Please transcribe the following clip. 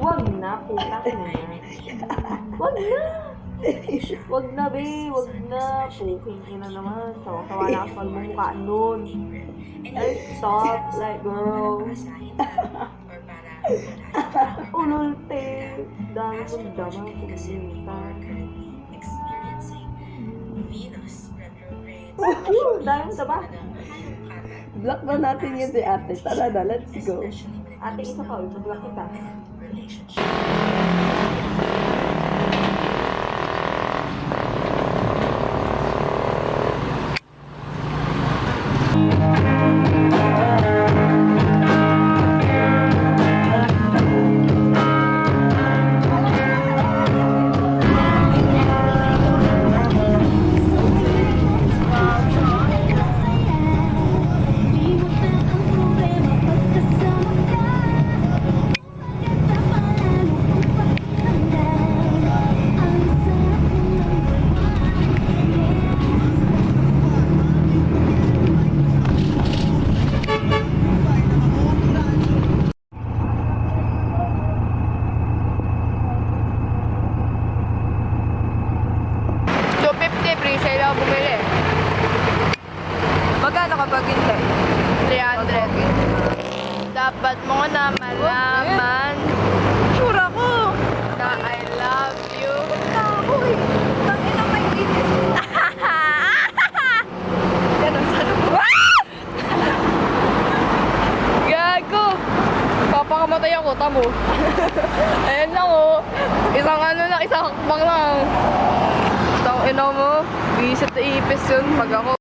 Wag na, puta ka na. Wag na! Wag na, be. Wag na. Puking ina naman. Sawa-sawa na ako sa mukha nun. Like, stop. Like, girl. Ululte. Dami mong dama. Puminta. Dami mong dama. Block na natin yun si ate. Tara na, let's go. Ate, isa pa. Ibablock kita. Pre-sale ako bumili. Magkano kapag hindi? 300. Dapat mo na malaman. Sure ako na I love you. Ako eh. Tangin ang may inis. Ganun sa loob. Gago. Papakamatay ako, tamo. Ayan lang oh. Isang hakbang lang. Tang ina mo, visit na ipis yun pag ako.